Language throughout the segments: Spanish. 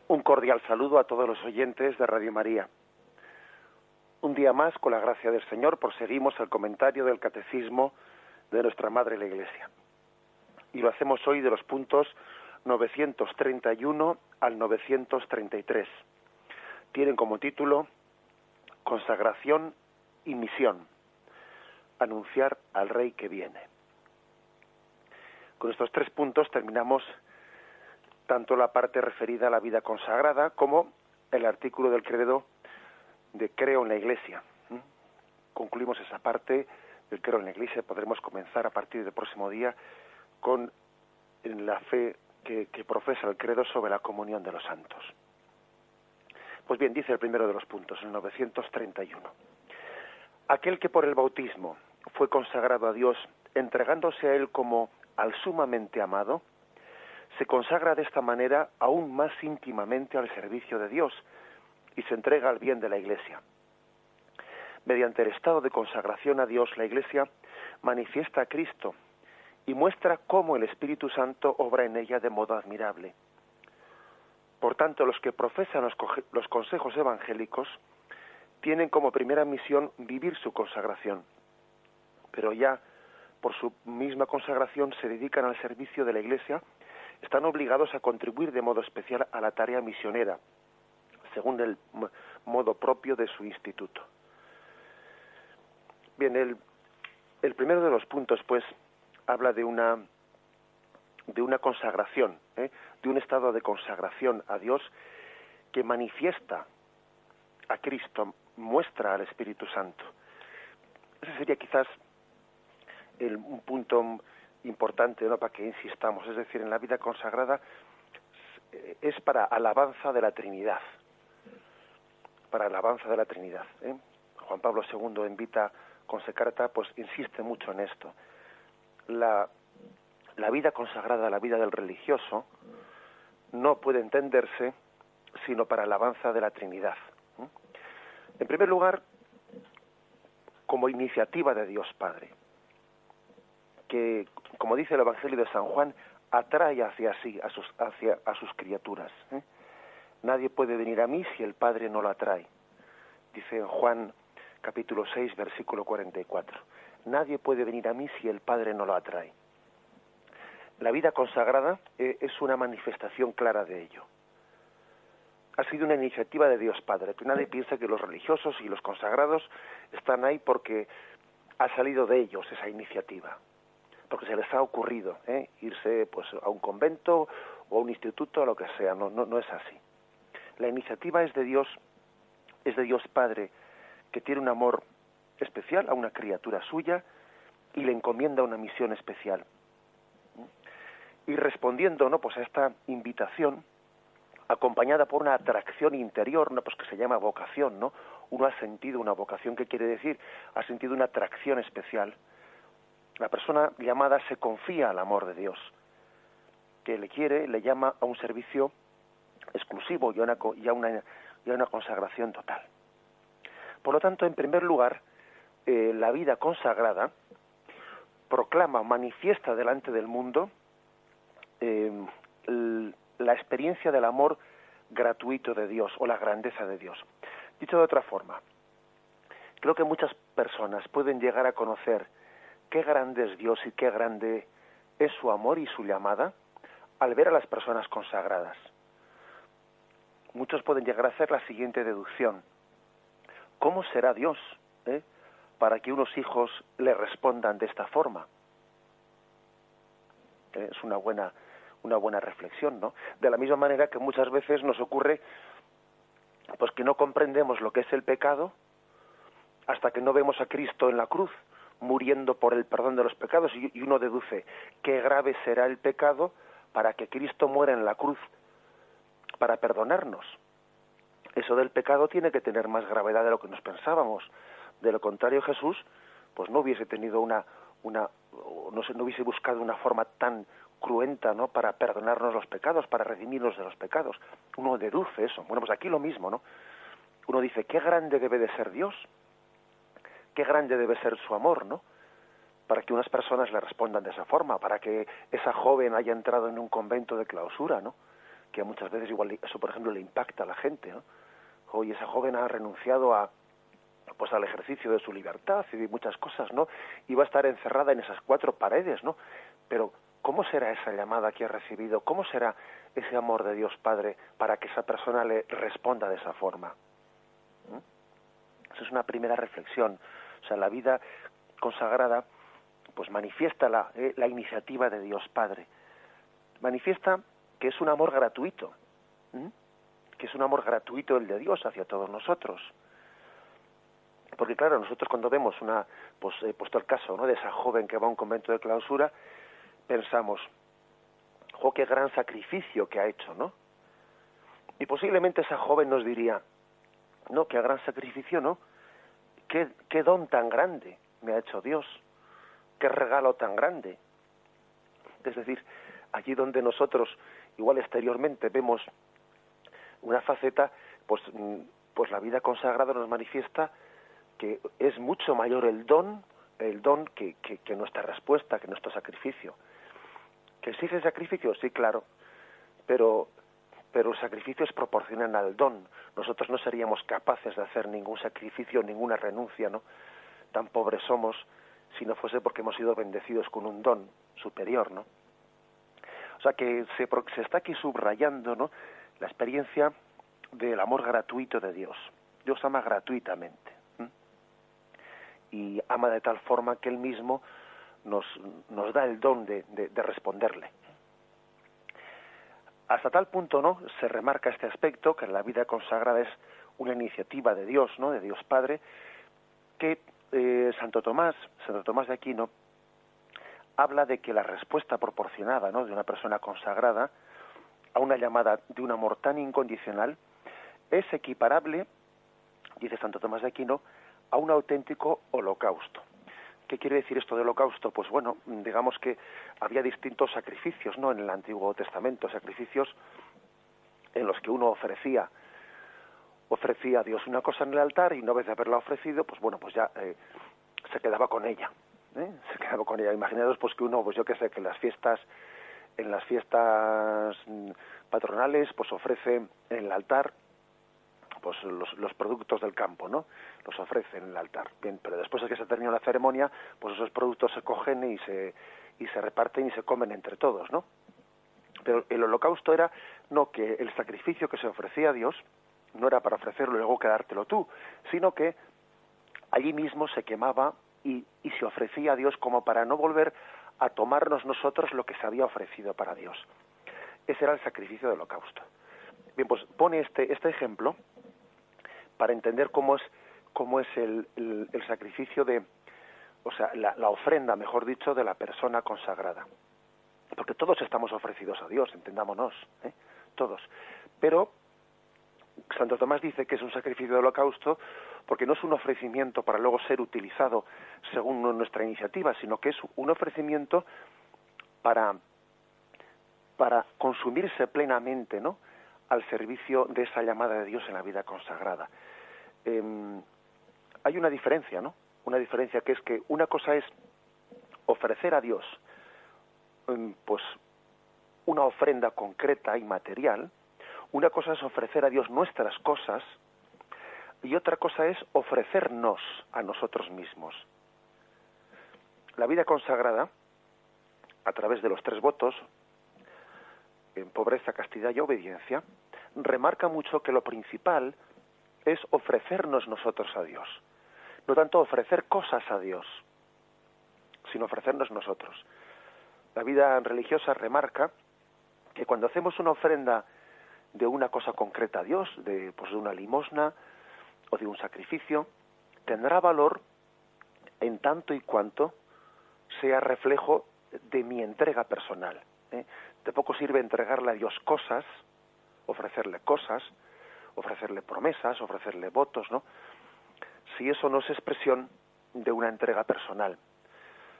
Un cordial saludo a todos los oyentes de Radio María. Un día más, con la gracia del Señor, proseguimos el comentario del Catecismo de nuestra Madre la Iglesia. Y lo hacemos hoy de los puntos 931 al 933. Tienen como título Consagración y Misión. Anunciar al Rey que viene. Con estos 3 puntos terminamos tanto la parte referida a la vida consagrada como el artículo del credo de Creo en la Iglesia. Concluimos esa parte del Creo en la Iglesia. Podremos comenzar a partir del próximo día con la fe que profesa el credo sobre la comunión de los santos. Pues bien, dice el primero de los puntos, el 931. Aquel que por el bautismo fue consagrado a Dios, entregándose a Él como al sumamente amado, se consagra de esta manera aún más íntimamente al servicio de Dios y se entrega al bien de la Iglesia. Mediante el estado de consagración a Dios, la Iglesia manifiesta a Cristo y muestra cómo el Espíritu Santo obra en ella de modo admirable. Por tanto, los que profesan los consejos evangélicos tienen como primera misión vivir su consagración, pero ya por su misma consagración se dedican al servicio de la Iglesia, están obligados a contribuir de modo especial a la tarea misionera, según el modo propio de su instituto. Bien, el primero de los puntos, pues, habla de una consagración, de un estado de consagración a Dios que manifiesta a Cristo, muestra al Espíritu Santo. Ese sería quizás un punto importante, ¿no?, para que insistamos. Es decir, en la vida consagrada es para alabanza de la Trinidad. Para alabanza de la Trinidad. Juan Pablo II en Vita Consecrata pues insiste mucho en esto. La vida consagrada, la vida del religioso, no puede entenderse sino para alabanza de la Trinidad. En primer lugar, como iniciativa de Dios Padre, que, como dice el Evangelio de San Juan, atrae hacia sí, a sus criaturas. Nadie puede venir a mí si el Padre no lo atrae. Dice en Juan capítulo 6, versículo 44. Nadie puede venir a mí si el Padre no lo atrae. La vida consagrada es una manifestación clara de ello. Ha sido una iniciativa de Dios Padre, que nadie piensa que los religiosos y los consagrados están ahí porque ha salido de ellos esa iniciativa, porque se les ha ocurrido irse pues a un convento o a un instituto o lo que sea. No es así. La iniciativa es de Dios Padre, que tiene un amor especial a una criatura suya y le encomienda una misión especial. Y respondiendo, ¿no?, pues a esta invitación, acompañada por una atracción interior, ¿no?, pues que se llama vocación, ¿no? Uno ha sentido una vocación. ¿Qué quiere decir? Ha sentido una atracción especial. La persona llamada se confía al amor de Dios, que le quiere, le llama a un servicio exclusivo y a una consagración total. Por lo tanto, en primer lugar, la vida consagrada proclama, manifiesta delante del mundo la experiencia del amor gratuito de Dios o la grandeza de Dios. Dicho de otra forma, creo que muchas personas pueden llegar a conocer qué grande es Dios y qué grande es su amor y su llamada al ver a las personas consagradas. Muchos pueden llegar a hacer la siguiente deducción: ¿cómo será Dios para que unos hijos le respondan de esta forma? Es una buena reflexión, ¿no? De la misma manera que muchas veces nos ocurre pues que no comprendemos lo que es el pecado hasta que no vemos a Cristo en la cruz muriendo por el perdón de los pecados, y uno deduce qué grave será el pecado para que Cristo muera en la cruz para perdonarnos. Eso del pecado tiene que tener más gravedad de lo que nos pensábamos. De lo contrario, Jesús pues no hubiese tenido no hubiese buscado una forma tan cruenta, ¿no?, para perdonarnos los pecados, para redimirnos de los pecados. Uno deduce eso. Bueno, pues aquí lo mismo, ¿no? Uno dice, qué grande debe de ser Dios, qué grande debe ser su amor, ¿no?, para que unas personas le respondan de esa forma, para que esa joven haya entrado en un convento de clausura, ¿no? que muchas veces igual eso, por ejemplo, le impacta a la gente, ¿no? Hoy esa joven ha renunciado pues al ejercicio de su libertad y de muchas cosas, ¿no? Y va a estar encerrada en esas 4 paredes, ¿no? Pero ¿cómo será esa llamada que ha recibido? ¿Cómo será ese amor de Dios Padre para que esa persona le responda de esa forma? Esa es una primera reflexión. O sea, la vida consagrada pues manifiesta la iniciativa de Dios Padre. Manifiesta que es un amor gratuito, que es un amor gratuito el de Dios hacia todos nosotros. Porque claro, nosotros cuando vemos pues he puesto el caso, ¿no?, de esa joven que va a un convento de clausura, pensamos, qué gran sacrificio que ha hecho, ¿no? Y posiblemente esa joven nos diría, no, qué gran sacrificio, ¿no? Qué don tan grande me ha hecho Dios, qué regalo tan grande. Es decir, allí donde nosotros, igual exteriormente, vemos una faceta, pues la vida consagrada nos manifiesta que es mucho mayor el don que nuestra respuesta, que nuestro sacrificio. ¿Que exige sacrificio? Sí, claro, pero el sacrificio es proporcional al don. Nosotros no seríamos capaces de hacer ningún sacrificio, ninguna renuncia, ¿no? Tan pobres somos si no fuese porque hemos sido bendecidos con un don superior, ¿no? O sea que se está aquí subrayando, ¿no?, la experiencia del amor gratuito de Dios. Dios ama gratuitamente, y ama de tal forma que Él mismo nos da el don de responderle. Hasta tal punto, ¿no?, se remarca este aspecto, que la vida consagrada es una iniciativa de Dios, ¿no?, de Dios Padre, que Santo Tomás de Aquino habla de que la respuesta proporcionada, ¿no?, de una persona consagrada a una llamada de un amor tan incondicional es equiparable, dice Santo Tomás de Aquino, a un auténtico holocausto. ¿Qué quiere decir esto de holocausto? Pues bueno, digamos que había distintos sacrificios, ¿no?, en el Antiguo Testamento, sacrificios en los que uno ofrecía a Dios una cosa en el altar y una vez de haberla ofrecido, pues bueno, pues ya se quedaba con ella, se quedaba con ella. Imaginaos pues que uno, pues yo qué sé, que en las fiestas patronales, pues ofrece en el altar pues los productos del campo, ¿no? Los ofrece en el altar. Bien, pero después de que se termina la ceremonia, pues esos productos se cogen y se reparten y se comen entre todos, ¿no? Pero el holocausto era, no, que el sacrificio que se ofrecía a Dios no era para ofrecerlo y luego quedártelo tú, sino que allí mismo se quemaba y se ofrecía a Dios como para no volver a tomarnos nosotros lo que se había ofrecido para Dios. Ese era el sacrificio del holocausto. Bien, pues pone este ejemplo para entender cómo es el sacrificio o sea, la ofrenda, mejor dicho, de la persona consagrada. Porque todos estamos ofrecidos a Dios, entendámonos, todos. Pero Santo Tomás dice que es un sacrificio de holocausto porque no es un ofrecimiento para luego ser utilizado según nuestra iniciativa, sino que es un ofrecimiento para consumirse plenamente, ¿no?, al servicio de esa llamada de Dios en la vida consagrada. Hay una diferencia, ¿no? Una diferencia que es que una cosa es ofrecer a Dios pues una ofrenda concreta y material, una cosa es ofrecer a Dios nuestras cosas y otra cosa es ofrecernos a nosotros mismos. La vida consagrada, a través de los 3 votos, en pobreza, castidad y obediencia, remarca mucho que lo principal es ofrecernos nosotros a Dios. No tanto ofrecer cosas a Dios, sino ofrecernos nosotros. La vida religiosa remarca que cuando hacemos una ofrenda de una cosa concreta a Dios, de una limosna o de un sacrificio, tendrá valor en tanto y cuanto sea reflejo de mi entrega personal. De poco sirve entregarle a Dios cosas, ofrecerle promesas, ofrecerle votos, ¿no?, si eso no es expresión de una entrega personal.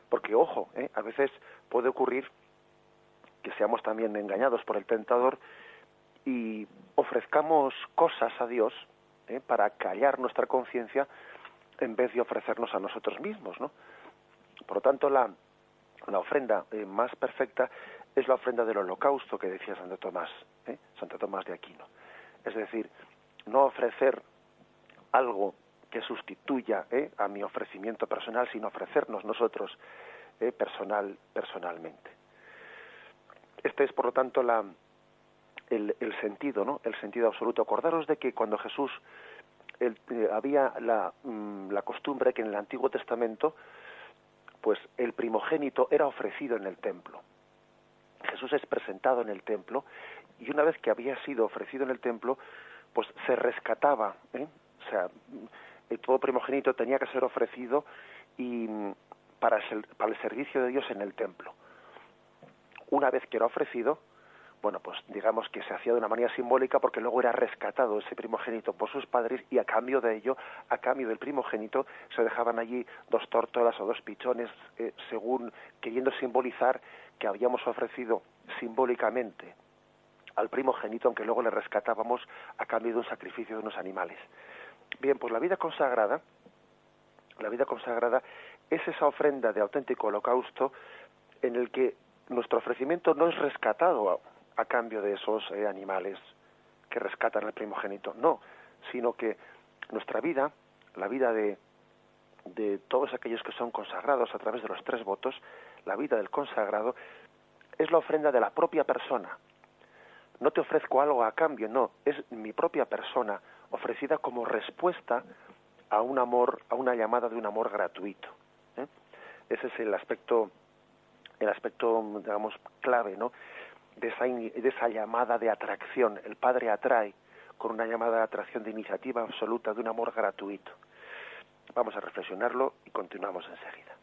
Porque, ojo, a veces puede ocurrir que seamos también engañados por el tentador y ofrezcamos cosas a Dios para callar nuestra conciencia en vez de ofrecernos a nosotros mismos, ¿no? Por lo tanto, la ofrenda más perfecta es la ofrenda del holocausto que decía Santo Tomás. Santo Tomás de Aquino. Es decir, no ofrecer algo que sustituya a mi ofrecimiento personal, sino ofrecernos nosotros personalmente. Este es, por lo tanto, el sentido, ¿no? El sentido absoluto. Acordaros de que cuando Jesús había la costumbre que en el Antiguo Testamento, pues el primogénito era ofrecido en el templo. Jesús es presentado en el templo y una vez que había sido ofrecido en el templo, pues se rescataba, o sea, todo primogénito tenía que ser ofrecido y para el servicio de Dios en el templo. Una vez que era ofrecido, bueno, pues digamos que se hacía de una manera simbólica porque luego era rescatado ese primogénito por sus padres y a cambio de ello, a cambio del primogénito, se dejaban allí 2 tórtolas o 2 pichones, según queriendo simbolizar que habíamos ofrecido simbólicamente al primogénito, aunque luego le rescatábamos a cambio de un sacrificio de unos animales. Bien, pues la vida consagrada es esa ofrenda de auténtico holocausto en el que nuestro ofrecimiento no es rescatado a cambio de esos animales que rescatan al primogénito, no, sino que nuestra vida, la vida de todos aquellos que son consagrados a través de los 3 votos, la vida del consagrado es la ofrenda de la propia persona. No te ofrezco algo a cambio, no, es mi propia persona ofrecida como respuesta a un amor, a una llamada de un amor gratuito. Ese es el aspecto, digamos, clave, ¿no? De esa llamada de atracción. El Padre atrae con una llamada de atracción de iniciativa absoluta, de un amor gratuito. Vamos a reflexionarlo y continuamos enseguida.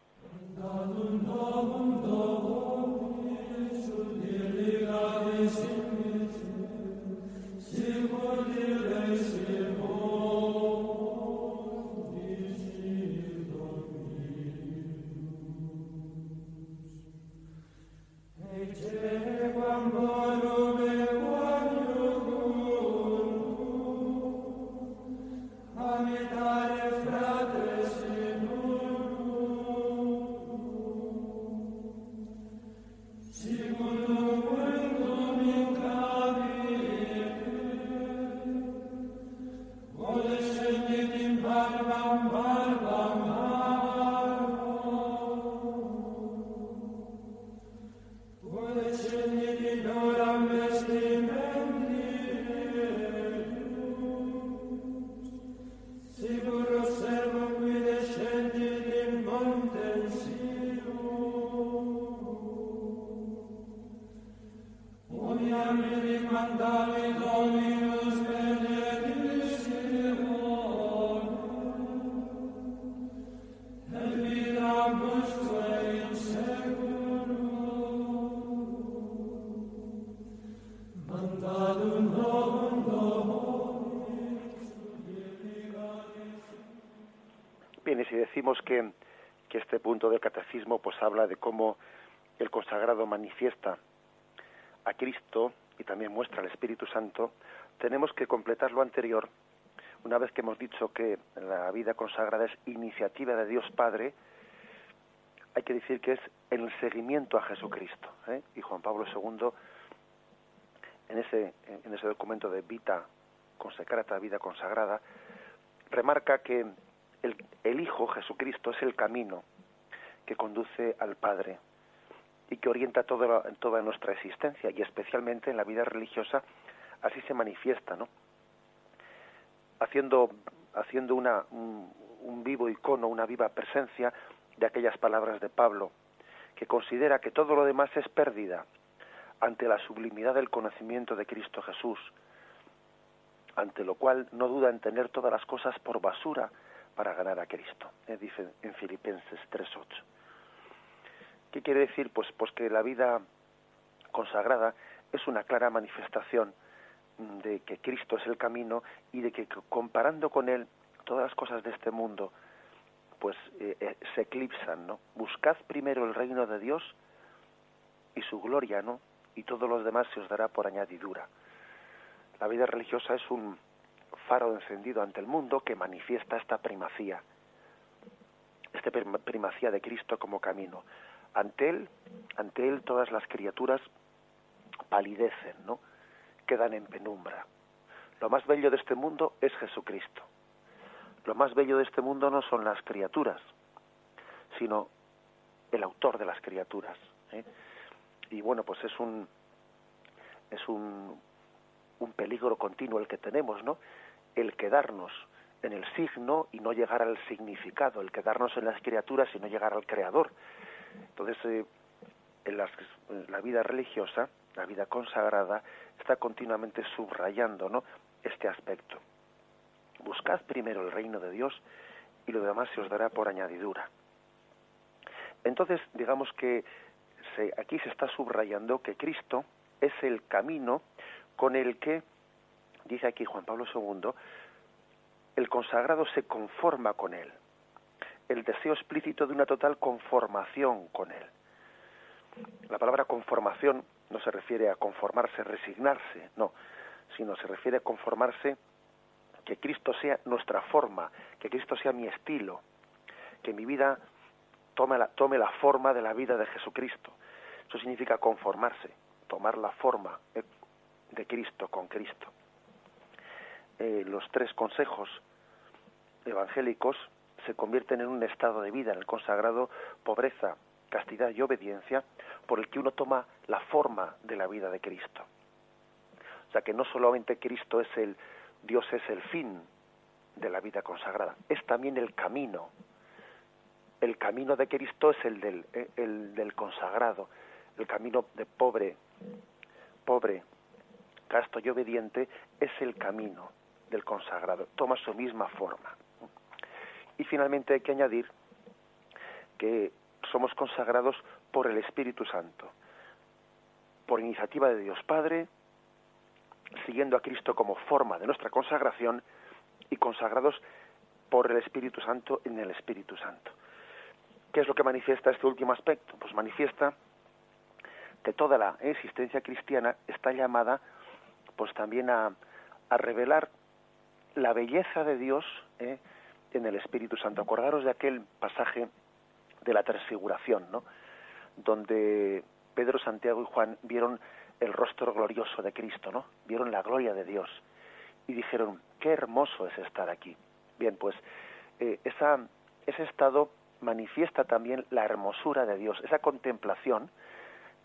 Bien, y si decimos que este punto del catecismo pues habla de cómo el consagrado manifiesta a Cristo y también muestra al Espíritu Santo, tenemos que completar lo anterior. Una vez que hemos dicho que la vida consagrada es iniciativa de Dios Padre, hay que decir que es el seguimiento a Jesucristo, Y Juan Pablo II, en ese documento de Vita Consecrata, vida consagrada, remarca que el Hijo Jesucristo es el camino que conduce al Padre y que orienta toda nuestra existencia, y especialmente en la vida religiosa así se manifiesta, ¿no? Haciendo un vivo icono, una viva presencia de aquellas palabras de Pablo, que considera que todo lo demás es pérdida ante la sublimidad del conocimiento de Cristo Jesús, ante lo cual no duda en tener todas las cosas por basura para ganar a Cristo, dice en Filipenses 3:8. ¿Qué quiere decir? Pues que la vida consagrada es una clara manifestación de que Cristo es el camino y de que comparando con Él todas las cosas de este mundo pues se eclipsan, ¿no? Buscad primero el reino de Dios y su gloria, ¿no? Y todos los demás se os dará por añadidura. La vida religiosa es un faro encendido ante el mundo que manifiesta esta primacía de Cristo como camino. Ante él todas las criaturas palidecen, ¿no? quedan en penumbra. Lo más bello de este mundo es Jesucristo. Lo más bello de este mundo no son las criaturas, sino el autor de las criaturas, ¿eh? Y bueno, pues es un peligro continuo el que tenemos, ¿no? El quedarnos en el signo y no llegar al significado, el quedarnos en las criaturas y no llegar al Creador. Entonces, la vida religiosa, la vida consagrada, está continuamente subrayando, ¿no?, este aspecto. Buscad primero el reino de Dios y lo demás se os dará por añadidura. Entonces, digamos que aquí se está subrayando que Cristo es el camino con el que, dice aquí Juan Pablo II, el consagrado se conforma con él. El deseo explícito de una total conformación con él. La palabra conformación no se refiere a conformarse, resignarse, no, sino se refiere a conformarse, que Cristo sea nuestra forma, que Cristo sea mi estilo, que mi vida tome la forma de la vida de Jesucristo. Eso significa conformarse, tomar la forma de Cristo, con Cristo. Los 3 consejos evangélicos se convierten en un estado de vida en el consagrado: pobreza, castidad y obediencia, por el que uno toma la forma de la vida de Cristo. O sea que no solamente Dios es el fin de la vida consagrada, es también el camino. El camino de Cristo es el del consagrado. El camino de pobre, casto y obediente es el camino del consagrado. Toma su misma forma. Y finalmente hay que añadir que somos consagrados por el Espíritu Santo, por iniciativa de Dios Padre, siguiendo a Cristo como forma de nuestra consagración y consagrados por el Espíritu Santo en el Espíritu Santo. ¿Qué es lo que manifiesta este último aspecto? Pues manifiesta que toda la existencia cristiana está llamada pues también a revelar la belleza de Dios en el Espíritu Santo. Acordaros de aquel pasaje de la transfiguración, ¿no?, donde Pedro, Santiago y Juan vieron el rostro glorioso de Cristo, ¿no? Vieron la gloria de Dios y dijeron: qué hermoso es estar aquí. Bien, pues ese estado manifiesta también la hermosura de Dios, esa contemplación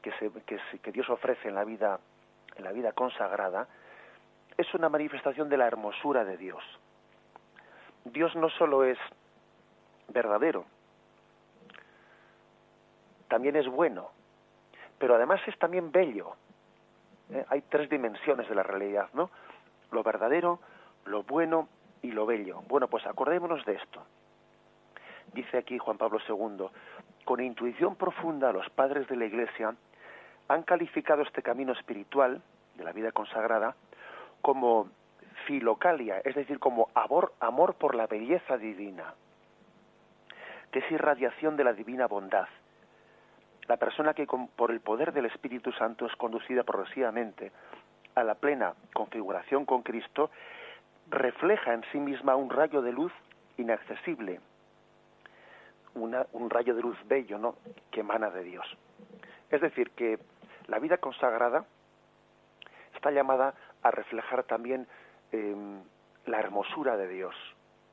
que Dios ofrece en la vida consagrada, es una manifestación de la hermosura de Dios. Dios no solo es verdadero, también es bueno, pero además es también bello. Hay 3 dimensiones de la realidad, ¿no? Lo verdadero, lo bueno y lo bello. Bueno, pues acordémonos de esto. Dice aquí Juan Pablo II: con intuición profunda los padres de la Iglesia han calificado este camino espiritual de la vida consagrada como filocalia, es decir, como amor por la belleza divina, que es irradiación de la divina bondad. La persona que por el poder del Espíritu Santo es conducida progresivamente a la plena configuración con Cristo, refleja en sí misma un rayo de luz inaccesible, un rayo de luz bello, ¿no?, que emana de Dios. Es decir, que la vida consagrada está llamada a reflejar también la hermosura de Dios.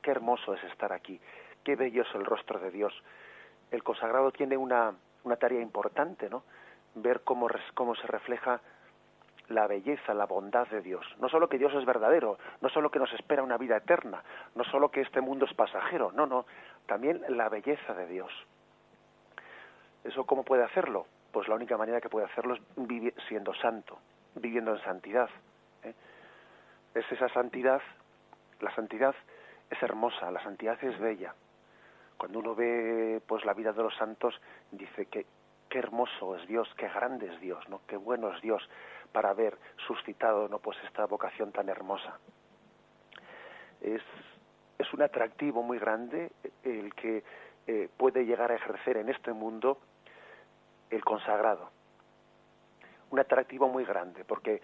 Qué hermoso es estar aquí, qué bello es el rostro de Dios. El consagrado tiene una tarea importante, ¿no?, ver cómo se refleja la belleza, la bondad de Dios. No solo que Dios es verdadero, no solo que nos espera una vida eterna, no solo que este mundo es pasajero, no, también la belleza de Dios. ¿Eso cómo puede hacerlo? Pues la única manera que puede hacerlo es siendo santo, viviendo en santidad. Es esa santidad, la santidad es hermosa, la santidad es bella. Cuando uno ve pues la vida de los santos, dice que qué hermoso es Dios, qué grande es Dios, ¿no?, qué bueno es Dios para haber suscitado, ¿no?, pues esta vocación tan hermosa. Es un atractivo muy grande el que puede llegar a ejercer en este mundo el consagrado. Un atractivo muy grande, porque,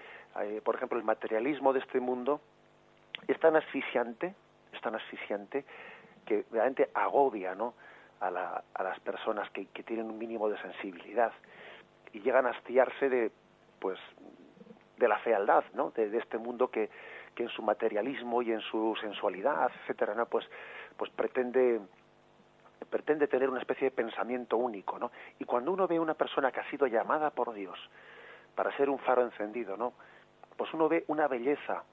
por ejemplo, el materialismo de este mundo es tan asfixiante que realmente agobia, ¿no?, a las personas que tienen un mínimo de sensibilidad y llegan a hastiarse de de la fealdad, ¿no? De este mundo que en su materialismo y en su sensualidad, etcétera, ¿no? Pues pretende tener una especie de pensamiento único, ¿no? Y cuando uno ve a una persona que ha sido llamada por Dios para ser un faro encendido, ¿no? Pues uno ve una belleza,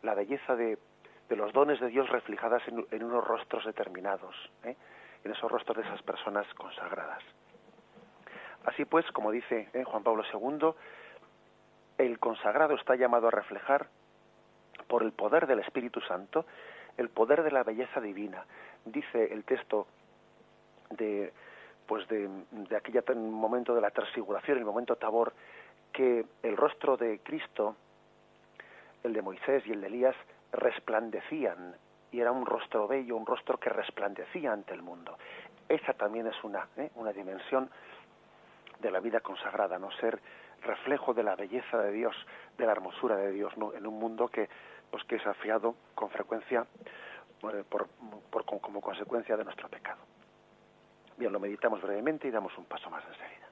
la belleza de los dones de Dios reflejadas en unos rostros determinados, ¿eh? En esos rostros de esas personas consagradas. Así pues, como dice Juan Pablo II, el consagrado está llamado a reflejar, por el poder del Espíritu Santo, el poder de la belleza divina. Dice el texto de aquel momento de la transfiguración, el momento Tabor, que el rostro de Cristo, el de Moisés y el de Elías, resplandecían, y era un rostro bello, un rostro que resplandecía ante el mundo. Esa también es una dimensión de la vida consagrada, no ser reflejo de la belleza de Dios, de la hermosura de Dios, ¿no? En un mundo que es afiado con frecuencia como consecuencia de nuestro pecado. Bien, lo meditamos brevemente y damos un paso más enseguida.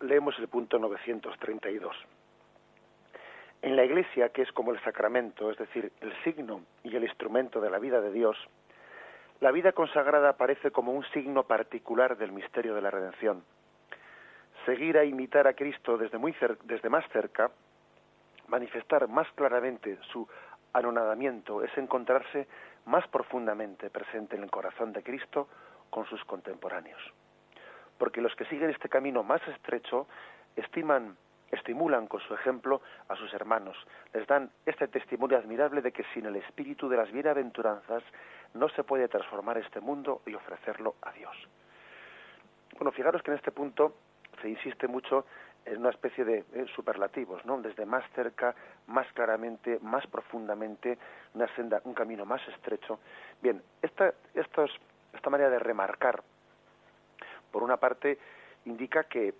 Leemos el punto 932. En la Iglesia, que es como el sacramento, es decir, el signo y el instrumento de la vida de Dios, la vida consagrada aparece como un signo particular del misterio de la redención. Seguir a imitar a Cristo desde más cerca, manifestar más claramente su anonadamiento, es encontrarse más profundamente presente en el corazón de Cristo con sus contemporáneos. Porque los que siguen este camino más estrecho estimulan con su ejemplo a sus hermanos, les dan este testimonio admirable de que sin el espíritu de las bienaventuranzas no se puede transformar este mundo y ofrecerlo a Dios. Bueno, fijaros que en este punto se insiste mucho en una especie de superlativos, ¿no? Desde más cerca, más claramente, más profundamente, una senda, un camino más estrecho. Bien, esta manera de remarcar, por una parte, indica que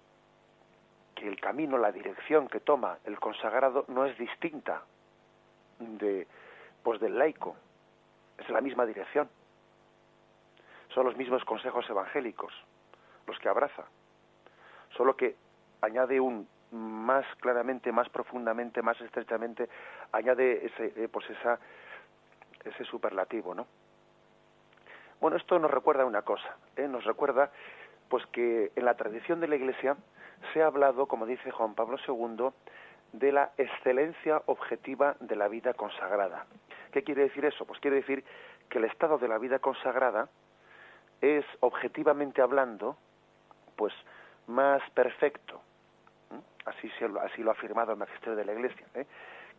el camino, la dirección que toma el consagrado no es distinta del laico, es la misma dirección. Son los mismos consejos evangélicos los que abraza, solo que añade más claramente, más profundamente, más estrechamente, añade ese superlativo, ¿no? Bueno, esto nos recuerda una cosa, nos recuerda pues que en la tradición de la Iglesia se ha hablado, como dice Juan Pablo II, de la excelencia objetiva de la vida consagrada. ¿Qué quiere decir eso? Pues quiere decir que el estado de la vida consagrada es, objetivamente hablando, pues más perfecto. Así lo ha afirmado el magisterio de la Iglesia,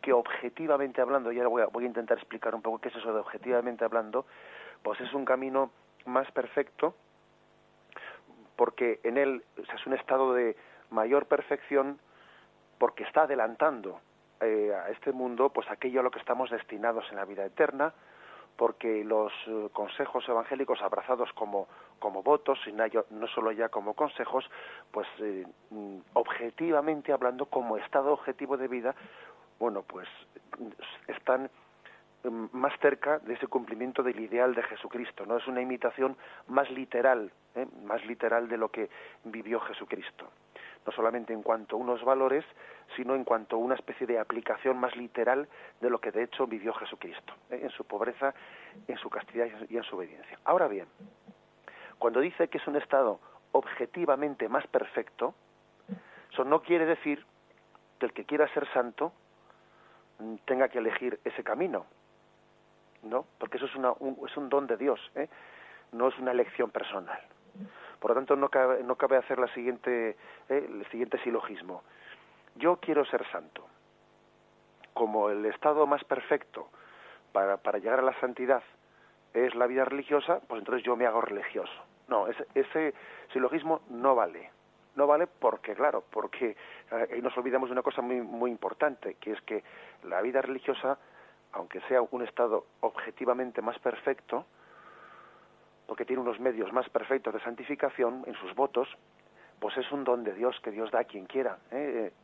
que objetivamente hablando, y ahora voy a intentar explicar un poco qué es eso de objetivamente hablando, pues es un camino más perfecto, porque en él es un estado de mayor perfección, porque está adelantando a este mundo pues aquello a lo que estamos destinados en la vida eterna, porque los consejos evangélicos abrazados como votos, y no solo ya como consejos, pues objetivamente hablando, como estado objetivo de vida, bueno, pues están más cerca de ese cumplimiento del ideal de Jesucristo, ¿no? Es una imitación más literal de lo que vivió Jesucristo. No solamente en cuanto a unos valores, sino en cuanto a una especie de aplicación más literal de lo que de hecho vivió Jesucristo, en su pobreza, en su castidad y en su obediencia. Ahora bien, cuando dice que es un estado objetivamente más perfecto, eso no quiere decir que el que quiera ser santo tenga que elegir ese camino, ¿no? Porque eso es un don de Dios, no es una elección personal. Por lo tanto, no cabe hacer el siguiente silogismo. Yo quiero ser santo. Como el estado más perfecto para llegar a la santidad es la vida religiosa, pues entonces yo me hago religioso. No, ese silogismo no vale. No vale porque ahí nos olvidamos de una cosa muy, muy importante, que es que la vida religiosa, aunque sea un estado objetivamente más perfecto, porque tiene unos medios más perfectos de santificación en sus votos, pues es un don de Dios que Dios da a quien quiera,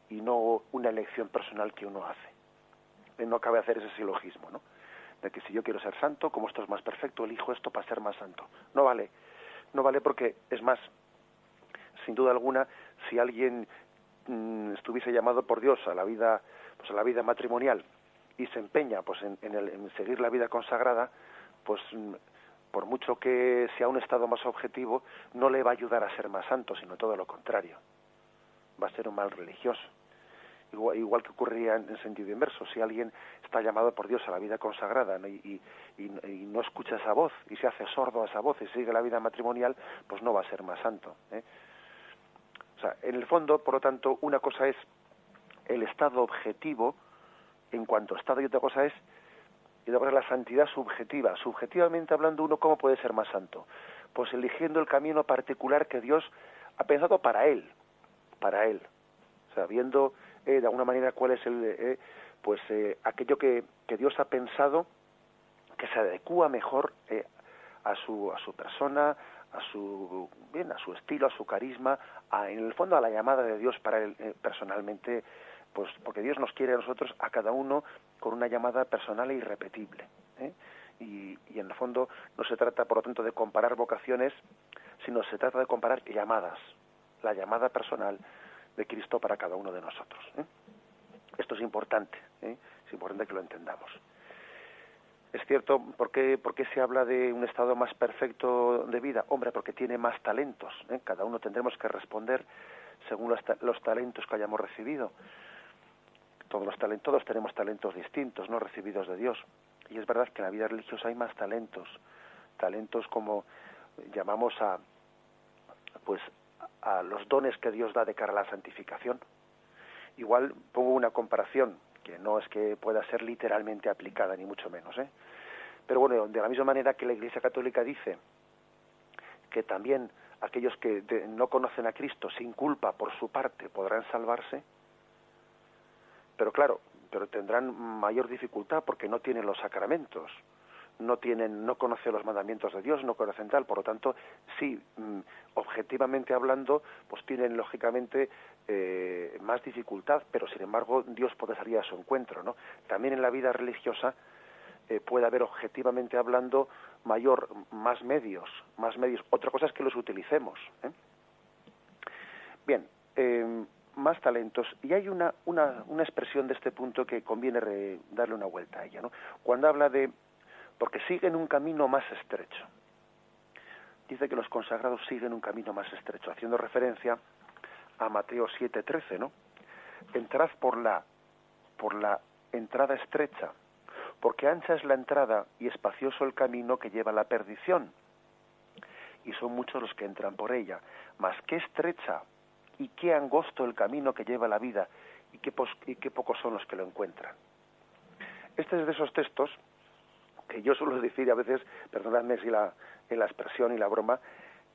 y no una elección personal que uno hace. No cabe hacer ese silogismo, ¿no? De que si yo quiero ser santo, como esto es más perfecto, elijo esto para ser más santo. No vale porque, es más, sin duda alguna, si alguien estuviese llamado por Dios a la vida matrimonial y se empeña pues en seguir la vida consagrada, pues por mucho que sea un estado más objetivo, no le va a ayudar a ser más santo, sino todo lo contrario. Va a ser un mal religioso. Igual que ocurría en sentido inverso, si alguien está llamado por Dios a la vida consagrada, ¿no? y no escucha esa voz y se hace sordo a esa voz y sigue la vida matrimonial, pues no va a ser más santo. O sea, en el fondo, por lo tanto, una cosa es el estado objetivo en cuanto a estado y otra cosa es la santidad subjetiva. Subjetivamente hablando, uno ¿cómo puede ser más santo? Pues eligiendo el camino particular que Dios ha pensado para él. O sea, viendo de alguna manera cuál es aquello que Dios ha pensado que se adecúa mejor a su persona, a su estilo, a su carisma, en el fondo a la llamada de Dios para él personalmente, pues porque Dios nos quiere a nosotros, a cada uno, con una llamada personal e irrepetible. Y en el fondo no se trata, por lo tanto, de comparar vocaciones, sino se trata de comparar llamadas, la llamada personal de Cristo para cada uno de nosotros. Esto es importante que lo entendamos. Es cierto, ¿por qué se habla de un estado más perfecto de vida? Hombre, porque tiene más talentos. Cada uno tendremos que responder según los talentos que hayamos recibido. Todos tenemos talentos distintos, no recibidos de Dios. Y es verdad que en la vida religiosa hay más talentos como llamamos a los dones que Dios da de cara a la santificación. Igual pongo una comparación que no es que pueda ser literalmente aplicada, ni mucho menos, pero bueno, de la misma manera que la Iglesia Católica dice que también aquellos que no conocen a Cristo sin culpa por su parte podrán salvarse, pero tendrán mayor dificultad porque no tienen los sacramentos, no conocen los mandamientos de Dios, no conocen tal, por lo tanto, sí, objetivamente hablando, pues tienen lógicamente más dificultad, pero sin embargo Dios puede salir a su encuentro, ¿no? También en la vida religiosa puede haber, objetivamente hablando, más medios. Otra cosa es que los utilicemos. Bien, más talentos. Y hay una expresión de este punto que conviene darle una vuelta a ella, ¿no? Cuando habla de porque siguen un camino más estrecho. Dice que los consagrados siguen un camino más estrecho, haciendo referencia a Mateo 7:13, ¿no? Entrad por la entrada estrecha, porque ancha es la entrada y espacioso el camino que lleva a la perdición, y son muchos los que entran por ella. Mas qué estrecha y qué angosto el camino que lleva a la vida, y qué pocos son los que lo encuentran. Este es de esos textos que yo suelo decir a veces, perdonadme si en la expresión y la broma,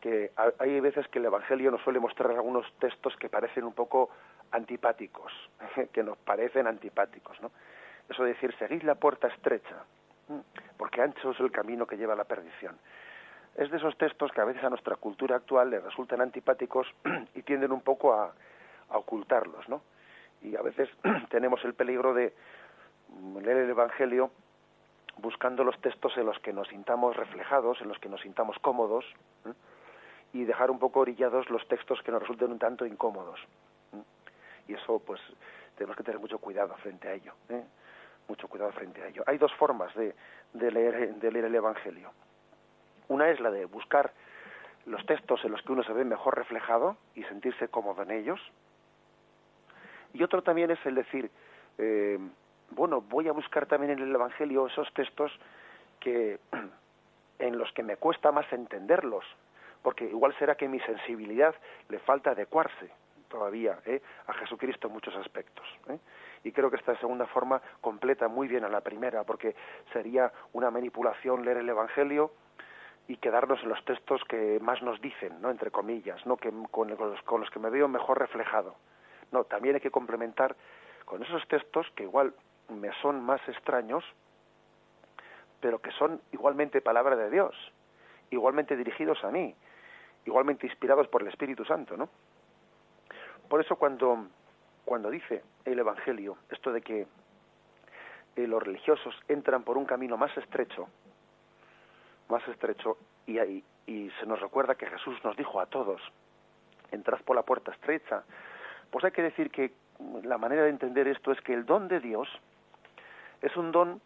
que hay veces que el Evangelio nos suele mostrar algunos textos que parecen un poco antipáticos, que nos parecen antipáticos, ¿no? Eso de decir, seguid la puerta estrecha, porque ancho es el camino que lleva a la perdición. Es de esos textos que a veces a nuestra cultura actual le resultan antipáticos y tienden un poco a ocultarlos, ¿no? Y a veces tenemos el peligro de leer el Evangelio buscando los textos en los que nos sintamos reflejados, en los que nos sintamos cómodos, y dejar un poco orillados los textos que nos resulten un tanto incómodos. Y eso, pues, tenemos que tener mucho cuidado frente a ello. Mucho cuidado frente a ello. Hay dos formas de leer el Evangelio. Una es la de buscar los textos en los que uno se ve mejor reflejado y sentirse cómodo en ellos. Y otro también es el decir, bueno, voy a buscar también en el Evangelio esos textos que en los que me cuesta más entenderlos, porque igual será que mi sensibilidad le falta adecuarse todavía a Jesucristo en muchos aspectos. Y creo que esta segunda forma completa muy bien a la primera, porque sería una manipulación leer el Evangelio y quedarnos en los textos que más nos dicen, ¿no?, entre comillas, ¿no?, que con los que me veo mejor reflejado. No, también hay que complementar con esos textos que igual me son más extraños, pero que son igualmente palabra de Dios, igualmente dirigidos a mí, igualmente inspirados por el Espíritu Santo, ¿no? Por eso cuando dice el Evangelio esto de que los religiosos entran por un camino más estrecho, y se nos recuerda que Jesús nos dijo a todos, entrad por la puerta estrecha, pues hay que decir que la manera de entender esto es que el don de Dios es un don,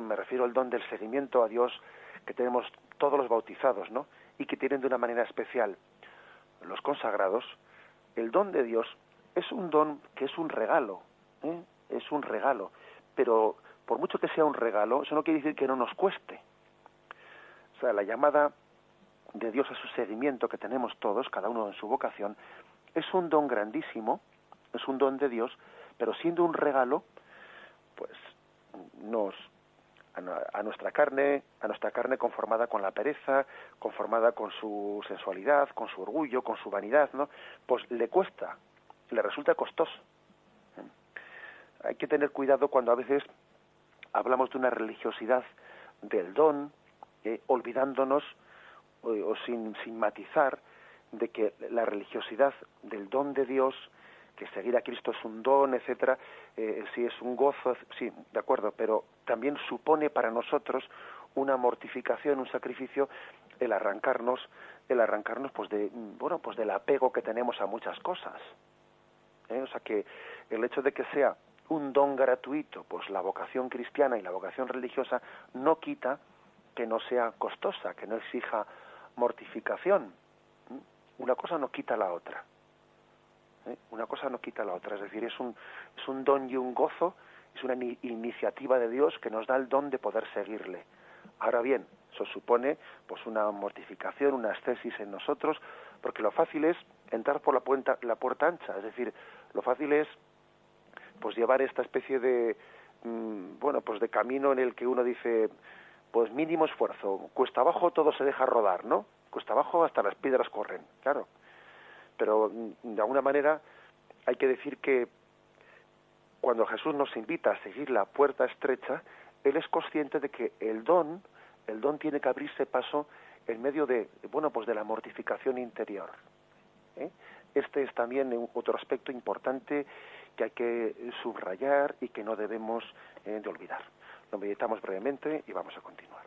me refiero al don del seguimiento a Dios que tenemos todos los bautizados, ¿no?, y que tienen de una manera especial los consagrados. El don de Dios es un don que es un regalo, es un regalo, pero por mucho que sea un regalo, eso no quiere decir que no nos cueste. O sea, la llamada de Dios a su seguimiento que tenemos todos, cada uno en su vocación, es un don grandísimo, es un don de Dios, pero siendo un regalo, pues a nuestra carne conformada con la pereza, conformada con su sensualidad, con su orgullo, con su vanidad, ¿no?, pues le cuesta, le resulta costoso. Hay que tener cuidado cuando a veces hablamos de una religiosidad del don, olvidándonos o sin matizar de que la religiosidad del don de Dios, que seguir a Cristo es un don, etcétera, sí es un gozo, sí, de acuerdo, pero también supone para nosotros una mortificación, un sacrificio, el arrancarnos pues del apego que tenemos a muchas cosas. O sea que el hecho de que sea un don gratuito, pues la vocación cristiana y la vocación religiosa no quita que no sea costosa, que no exija mortificación. Una cosa no quita la otra. Una cosa no quita la otra, es decir, es un don y un gozo, es una iniciativa de Dios que nos da el don de poder seguirle. Ahora bien, eso supone pues una mortificación, una ascesis en nosotros, porque lo fácil es entrar por la puerta ancha, es decir, lo fácil es pues llevar esta especie de pues de camino en el que uno dice, pues mínimo esfuerzo, cuesta abajo todo se deja rodar, ¿no? Cuesta abajo hasta las piedras corren, claro. Pero de alguna manera hay que decir que cuando Jesús nos invita a seguir la puerta estrecha, Él es consciente de que el don tiene que abrirse paso en medio de la mortificación interior. Este es también otro aspecto importante que hay que subrayar y que no debemos de olvidar. Lo meditamos brevemente y vamos a continuar.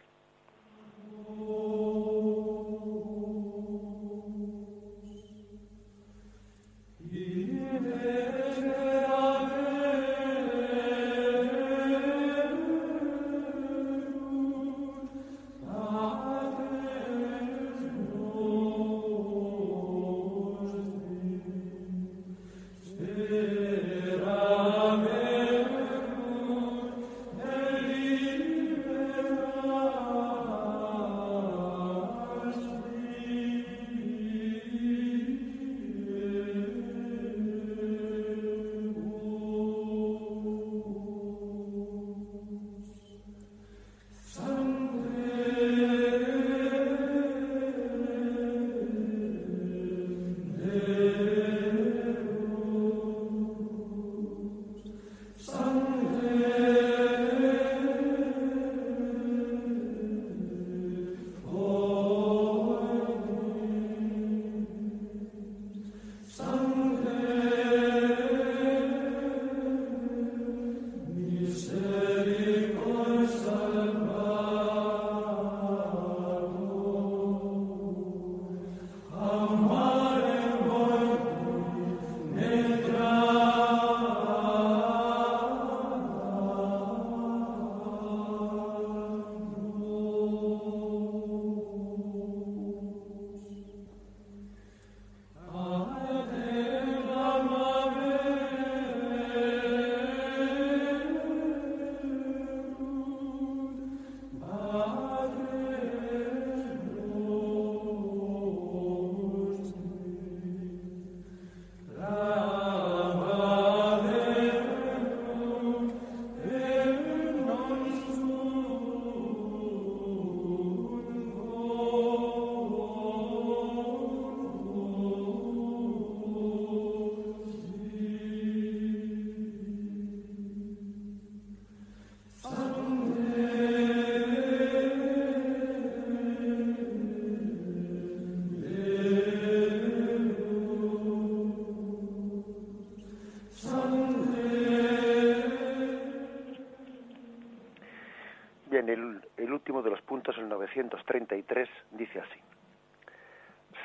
Bien, el último de los puntos, el 933, dice así: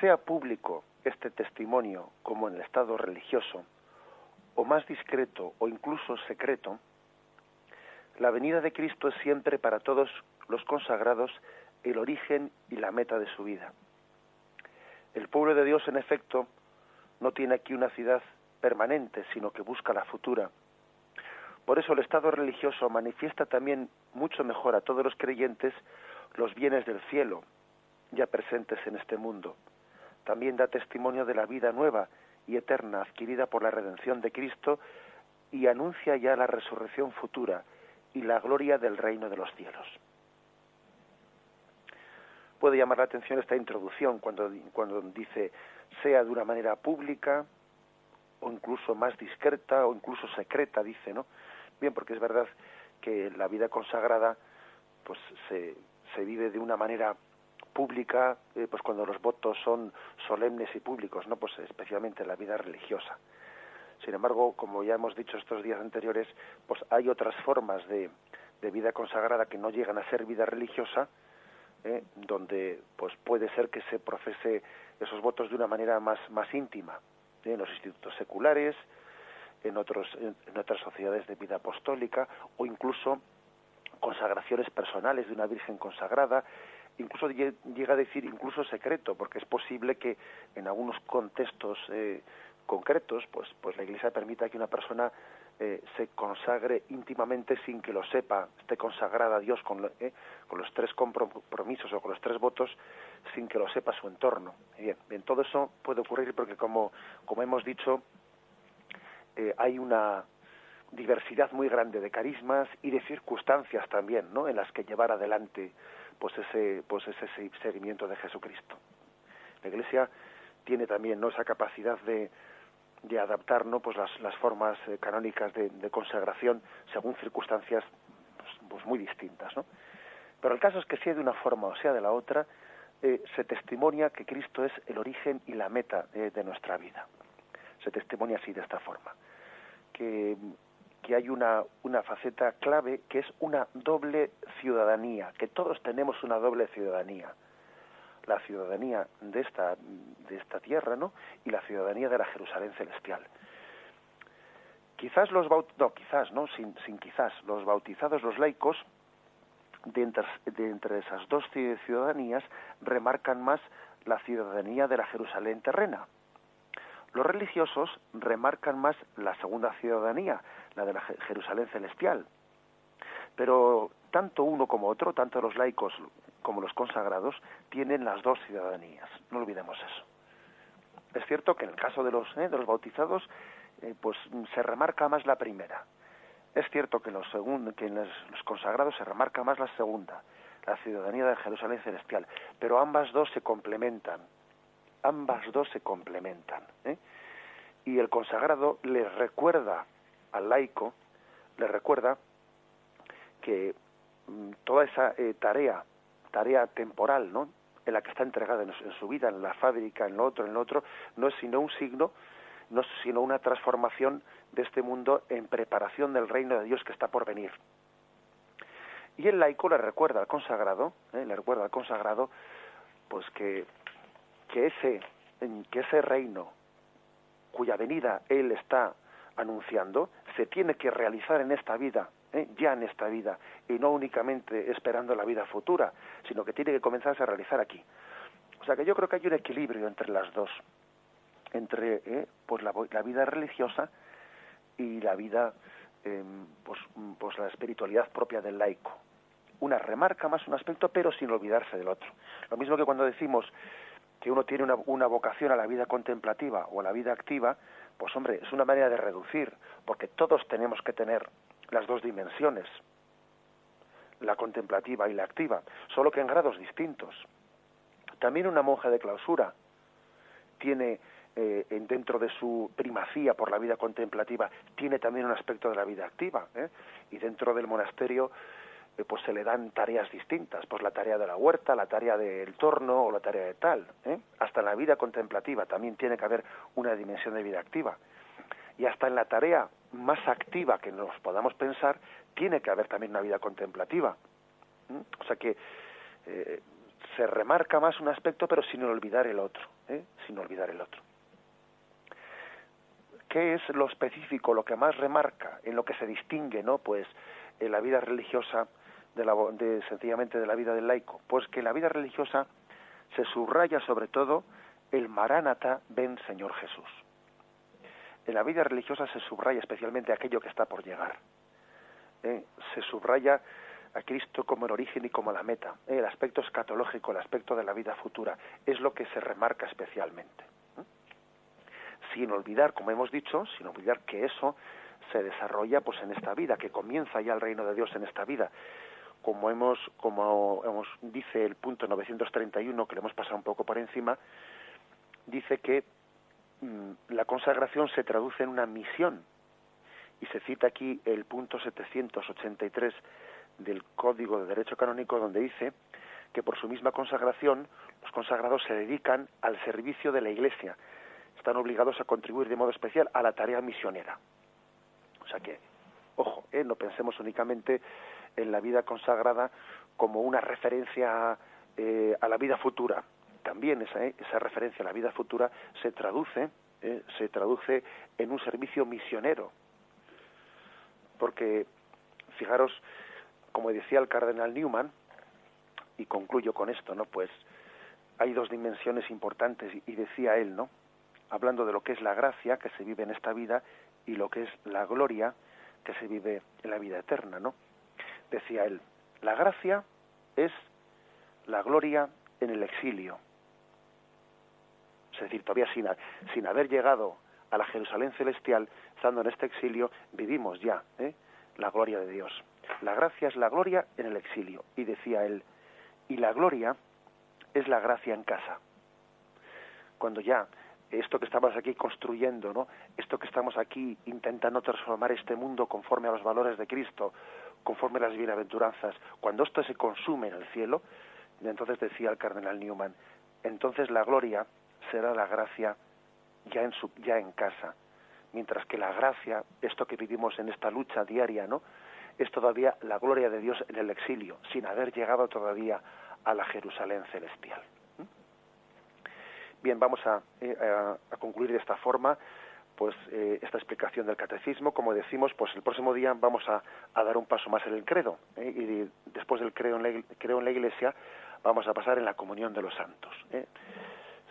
sea público este testimonio como en el estado religioso, o más discreto o incluso secreto, la venida de Cristo es siempre para todos los consagrados el origen y la meta de su vida. El pueblo de Dios, en efecto, no tiene aquí una ciudad permanente, sino que busca la futura. Por eso el estado religioso manifiesta también mucho mejor a todos los creyentes los bienes del cielo, ya presentes en este mundo. También da testimonio de la vida nueva y eterna adquirida por la redención de Cristo y anuncia ya la resurrección futura y la gloria del reino de los cielos. Puede llamar la atención esta introducción cuando dice sea de una manera pública o incluso más discreta o incluso secreta, dice, ¿no? Bien, porque es verdad que la vida consagrada pues se vive de una manera pública, pues cuando los votos son solemnes y públicos, ¿no? Pues especialmente en la vida religiosa. Sin embargo, como ya hemos dicho estos días anteriores, pues hay otras formas de vida consagrada que no llegan a ser vida religiosa, donde pues puede ser que se profese esos votos de una manera más íntima, en los institutos seculares, en otras sociedades de vida apostólica, o incluso consagraciones personales de una virgen consagrada, incluso llega a decir incluso secreto, porque es posible que en algunos contextos concretos, pues la Iglesia permita que una persona se consagre íntimamente sin que lo sepa, esté consagrada a Dios con los 3 compromisos o con los 3 votos, sin que lo sepa su entorno. Bien, todo eso puede ocurrir porque como hemos dicho, hay una diversidad muy grande de carismas y de circunstancias también, ¿no?, en las que llevar adelante pues ese seguimiento de Jesucristo. La Iglesia tiene también, ¿no?, esa capacidad de adaptar, ¿no?, pues las formas canónicas de consagración según circunstancias pues muy distintas, ¿no? Pero el caso es que sea de una forma o sea de la otra, se testimonia que Cristo es el origen y la meta de nuestra vida. Se testimonia así, de esta forma, que hay una faceta clave, que es una doble ciudadanía, que todos tenemos una doble ciudadanía: la ciudadanía de esta tierra, ¿no?, y la ciudadanía de la Jerusalén celestial. Quizás los bautizados, los laicos, de entre esas dos ciudadanías, remarcan más la ciudadanía de la Jerusalén terrena. Los religiosos remarcan más la segunda ciudadanía, la de la Jerusalén celestial. Pero tanto uno como otro, tanto los laicos como los consagrados, tienen las dos ciudadanías. No olvidemos eso. Es cierto que en el caso de los bautizados, pues se remarca más la primera. Es cierto que en los consagrados se remarca más la segunda, la ciudadanía de Jerusalén celestial. Pero ambas dos se complementan. Y el consagrado le recuerda al laico, que toda esa tarea temporal, ¿no?, en la que está entregada en su vida, en la fábrica, en lo otro, no es sino un signo, no es sino una transformación de este mundo en preparación del reino de Dios que está por venir. Y el laico le recuerda al consagrado, pues que ese reino cuya venida él está anunciando se tiene que realizar en esta vida, ya en esta vida, y no únicamente esperando la vida futura, sino que tiene que comenzarse a realizar aquí. O sea que yo creo que hay un equilibrio entre las dos, entre pues la vida religiosa y la vida, pues la espiritualidad propia del laico. Una remarca más un aspecto, pero sin olvidarse del otro. Lo mismo que cuando decimos que uno tiene una vocación a la vida contemplativa o a la vida activa, pues hombre, es una manera de reducir, porque todos tenemos que tener las dos dimensiones, la contemplativa y la activa, solo que en grados distintos. También una monja de clausura tiene, dentro de su primacía por la vida contemplativa, tiene también un aspecto de la vida activa, y dentro del monasterio pues se le dan tareas distintas, pues la tarea de la huerta, la tarea del torno o la tarea de tal. Hasta en la vida contemplativa también tiene que haber una dimensión de vida activa. Y hasta en la tarea más activa que nos podamos pensar, tiene que haber también una vida contemplativa. O sea que se remarca más un aspecto, pero sin olvidar el otro, sin olvidar el otro. ¿Qué es lo específico, lo que más remarca, en lo que se distingue, ¿no? Pues en la vida religiosa sencillamente de la vida del laico? Pues que en la vida religiosa se subraya sobre todo el Maránata, ven Señor Jesús. En la vida religiosa se subraya especialmente aquello que está por llegar. Se subraya a Cristo como el origen y como la meta. El aspecto escatológico, el aspecto de la vida futura, es lo que se remarca especialmente. Sin olvidar, como hemos dicho, sin olvidar que eso se desarrolla pues en esta vida, que comienza ya el reino de Dios en esta vida. Como dice el punto 931, que le hemos pasado un poco por encima, dice que la consagración se traduce en una misión, y se cita aquí el punto 783 del Código de Derecho Canónico, donde dice que por su misma consagración los consagrados se dedican al servicio de la Iglesia, están obligados a contribuir de modo especial a la tarea misionera. O sea que, ojo, no pensemos únicamente en la vida consagrada como una referencia a la vida futura. También esa referencia a la vida futura se traduce en un servicio misionero. Porque, fijaros, como decía el cardenal Newman, y concluyo con esto, ¿no? Pues hay dos dimensiones importantes, y decía él, ¿no? Hablando de lo que es la gracia que se vive en esta vida y lo que es la gloria que se vive en la vida eterna, ¿no? Decía él, la gracia es la gloria en el exilio. Es decir, todavía sin haber llegado a la Jerusalén celestial, estando en este exilio, vivimos ya la gloria de Dios. La gracia es la gloria en el exilio. Y decía él, y la gloria es la gracia en casa. Cuando ya esto que estamos aquí construyendo, ¿no? Esto que estamos aquí intentando transformar este mundo conforme a los valores de Cristo, conforme a las bienaventuranzas, cuando esto se consume en el cielo, entonces decía el cardenal Newman, entonces la gloria será la gracia ya en casa, mientras que la gracia, esto que vivimos en esta lucha diaria, ¿no? Es todavía la gloria de Dios en el exilio, sin haber llegado todavía a la Jerusalén celestial. Bien, vamos a concluir de esta forma pues esta explicación del catecismo. Como decimos, pues el próximo día vamos a dar un paso más en el credo, y después del creo en la Iglesia vamos a pasar en la comunión de los santos.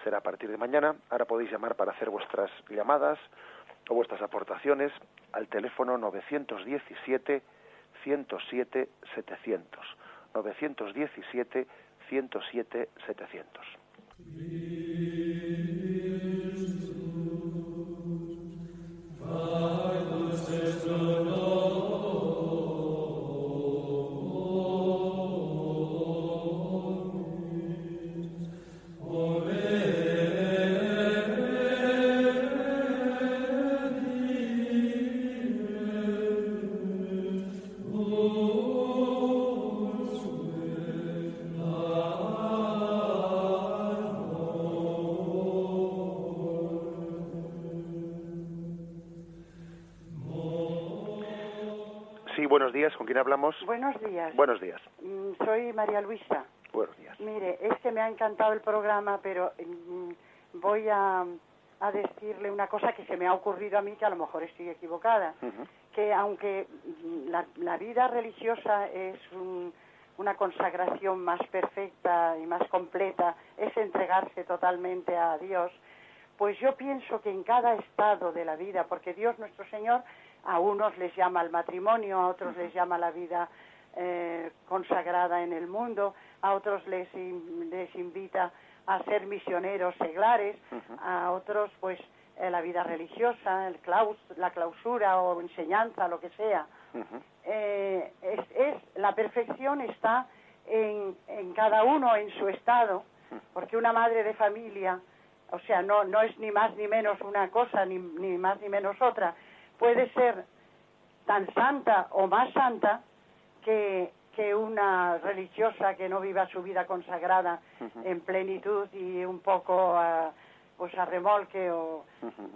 Será a partir de mañana. Ahora podéis llamar para hacer vuestras llamadas o vuestras aportaciones al teléfono 917 107 700, 917 107 700. Sí, buenos días. ¿Con quién hablamos? Buenos días. Buenos días. Soy María Luisa. Buenos días. Mire, es que me ha encantado el programa, pero voy a decirle una cosa que se me ha ocurrido a mí, que a lo mejor estoy equivocada. Que aunque la vida religiosa es una consagración más perfecta y más completa, es entregarse totalmente a Dios, pues yo pienso que en cada estado de la vida, porque Dios nuestro Señor a unos les llama al matrimonio, a otros les llama la vida consagrada en el mundo, a otros les invita a ser misioneros seglares, a otros pues la vida religiosa, la clausura o enseñanza, lo que sea. La perfección está en cada uno en su estado, porque una madre de familia, o sea, no es ni más ni menos una cosa, ni más ni menos otra, puede ser tan santa o más santa que una religiosa que no viva su vida consagrada en plenitud y un poco a remolque,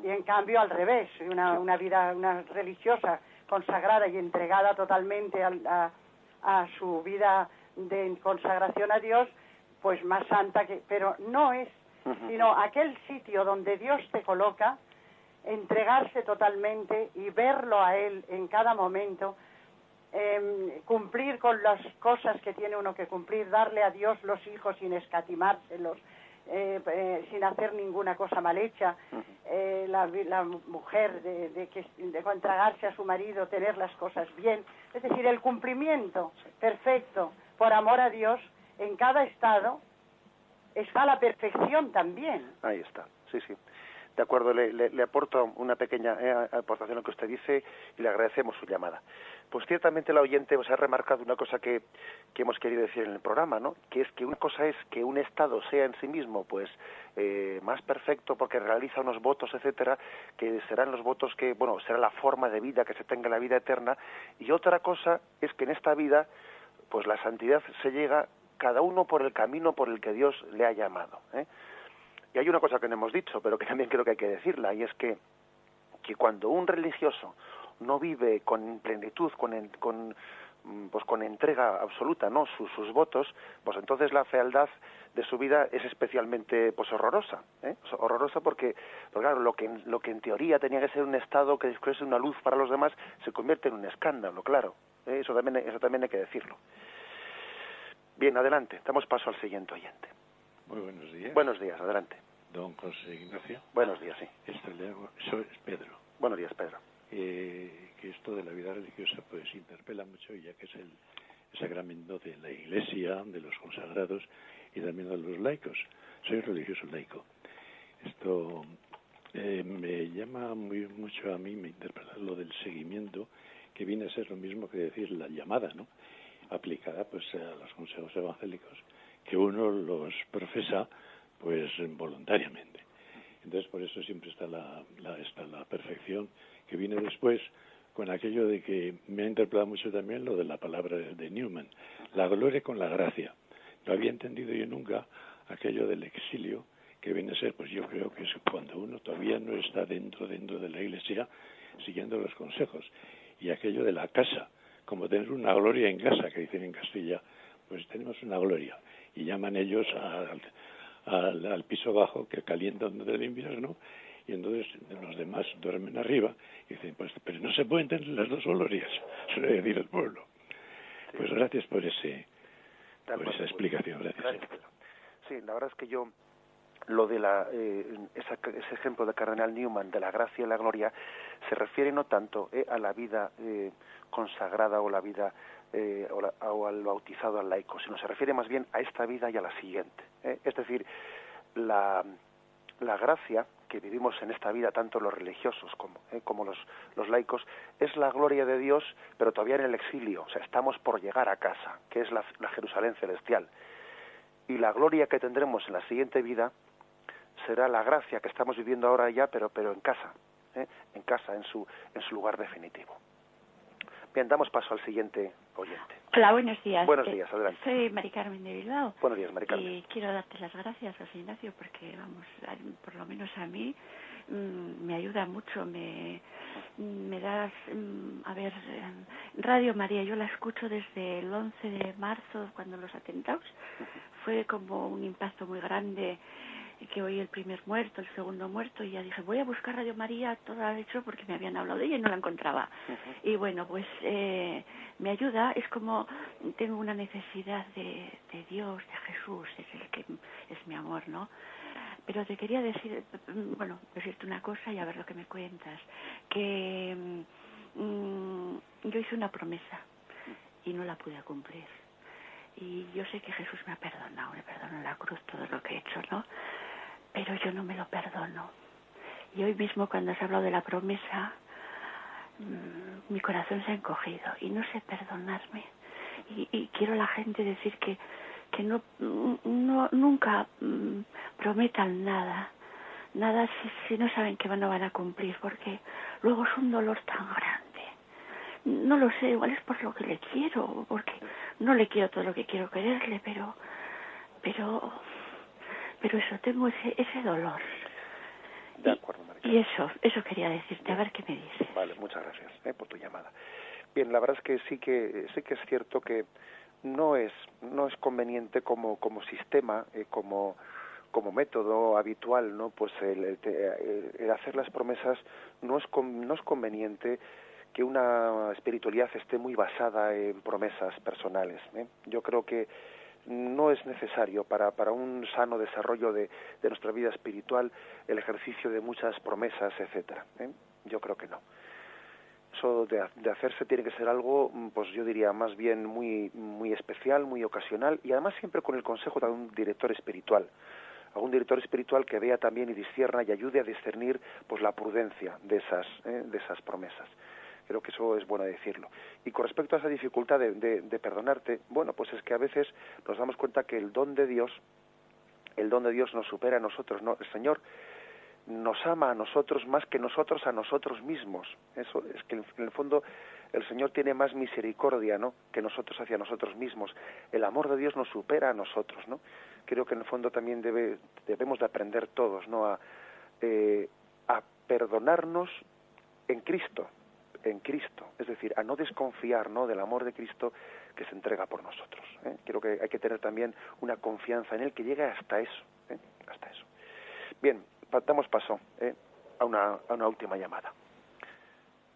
y en cambio al revés, una religiosa consagrada y entregada totalmente a su vida de consagración a Dios, pues más santa pero no es, sino aquel sitio donde Dios te coloca, entregarse totalmente y verlo a Él en cada momento, cumplir con las cosas que tiene uno que cumplir, darle a Dios los hijos sin escatimárselos, sin hacer ninguna cosa mal hecha, la mujer de contragarse a su marido, tener las cosas bien, es decir, el cumplimiento perfecto por amor a Dios en cada estado está la perfección también. Ahí está, sí. De acuerdo, le aporto una pequeña aportación a lo que usted dice y le agradecemos su llamada. Pues ciertamente la oyente os ha remarcado una cosa que hemos querido decir en el programa, ¿no? Que es que una cosa es que un estado sea en sí mismo pues más perfecto porque realiza unos votos, etcétera, que serán los votos que, bueno, será la forma de vida que se tenga en la vida eterna, y otra cosa es que en esta vida pues la santidad se llega cada uno por el camino por el que Dios le ha llamado, ¿eh? Y hay una cosa que no hemos dicho, pero que también creo que hay que decirla, y es que cuando un religioso no vive con plenitud, con entrega absoluta, ¿no?, sus votos, pues entonces la fealdad de su vida es especialmente pues horrorosa, horrorosa porque claro, lo que en teoría tenía que ser un estado que fuese una luz para los demás se convierte en un escándalo, claro. Eso también hay que decirlo. Bien, adelante, damos paso al siguiente oyente. Muy buenos días. Buenos días, adelante. Don José Ignacio. Buenos días, sí. Soy Pedro. Buenos días, Pedro. Que esto de la vida religiosa pues interpela mucho, ya que es el sacramento de la Iglesia, de los consagrados y también de los laicos. Soy religioso laico. Esto me llama mucho a mí, me interpela lo del seguimiento, que viene a ser lo mismo que decir la llamada, ¿no?, aplicada pues a los consejos evangélicos, que uno los profesa pues voluntariamente. Entonces por eso siempre está la perfección que viene después, con aquello de que me ha interpelado mucho también lo de la palabra de Newman, la gloria con la gracia. No había entendido yo nunca aquello del exilio, que viene a ser, pues yo creo que es cuando uno todavía no está dentro de la Iglesia siguiendo los consejos, y aquello de la casa, como tener una gloria en casa, que dicen en Castilla, pues tenemos una gloria, y llaman ellos al piso bajo, que calientan del invierno, y entonces los demás duermen arriba, y dicen, pues pero no se pueden tener las dos glorias, suele decir el pueblo. Sí. Pues gracias por esa explicación, gracias. Sí, la verdad es que yo, lo de ese ejemplo de Cardenal Newman, de la gracia y la gloria, se refiere no tanto a la vida consagrada o la vida o al bautizado, al laico, sino se refiere más bien a esta vida y a la siguiente. Es decir, la gracia que vivimos en esta vida, tanto los religiosos como los laicos, es la gloria de Dios, pero todavía en el exilio, o sea, estamos por llegar a casa, que es la Jerusalén celestial. Y la gloria que tendremos en la siguiente vida será la gracia que estamos viviendo ahora ya, pero en casa, en su lugar definitivo. Bien, damos paso al siguiente oyente. Hola, buenos días. Buenos días, adelante. Soy Mari Carmen de Bilbao. Buenos días, Mari Carmen. Y quiero darte las gracias, José Ignacio, porque, vamos, por lo menos a mí me ayuda mucho, me das, Radio María, yo la escucho desde el 11 de marzo, cuando los atentados, fue como un impacto muy grande, que oí el primer muerto, el segundo muerto, y ya dije, voy a buscar Radio María, toda hecho, porque me habían hablado de ella y no la encontraba. Y bueno, pues me ayuda, es como tengo una necesidad de Dios, de Jesús, es el que es mi amor, ¿no? Pero te quería decirte una cosa y a ver lo que me cuentas, que yo hice una promesa y no la pude cumplir. Y yo sé que Jesús me perdonó en la cruz todo lo que he hecho, ¿no? Pero yo no me lo perdono. Y hoy mismo, cuando has hablado de la promesa, mi corazón se ha encogido y no sé perdonarme. Y quiero a la gente decir que nunca prometan nada si no saben que no van a cumplir, porque luego es un dolor tan grande. No lo sé, igual es por lo que le quiero, porque no le quiero todo lo que quiero quererle, pero eso, tengo ese dolor. De acuerdo, María. Y eso quería decirte, bien. A ver qué me dices. Vale, muchas gracias por tu llamada. Bien, la verdad es que sí que es cierto que no es es conveniente como sistema, como método habitual, ¿no? Pues el hacer las promesas no es conveniente que una espiritualidad esté muy basada en promesas personales, ¿eh? Yo creo que no es necesario para un sano desarrollo de nuestra vida espiritual el ejercicio de muchas promesas, etcétera, ¿eh? Yo creo que no. Eso de hacerse tiene que ser algo, pues yo diría más bien muy especial, muy ocasional, y además siempre con el consejo de un director espiritual, algún director espiritual que vea también y discierna y ayude a discernir pues la prudencia de esas promesas. Creo que eso es bueno decirlo. Y con respecto a esa dificultad de perdonarte, bueno, pues es que a veces nos damos cuenta que el don de Dios nos supera a nosotros, ¿no? El Señor nos ama a nosotros más que nosotros a nosotros mismos. Eso es que en el fondo el Señor tiene más misericordia, ¿no?, que nosotros hacia nosotros mismos. El amor de Dios nos supera a nosotros, ¿no? Creo que en el fondo también debemos de aprender todos, ¿no?, a perdonarnos en Cristo, es decir, a no desconfiar, ¿no?, del amor de Cristo que se entrega por nosotros, ¿eh? Creo que hay que tener también una confianza en Él que llegue hasta eso, ¿eh? Hasta eso. Bien, damos paso a una última llamada.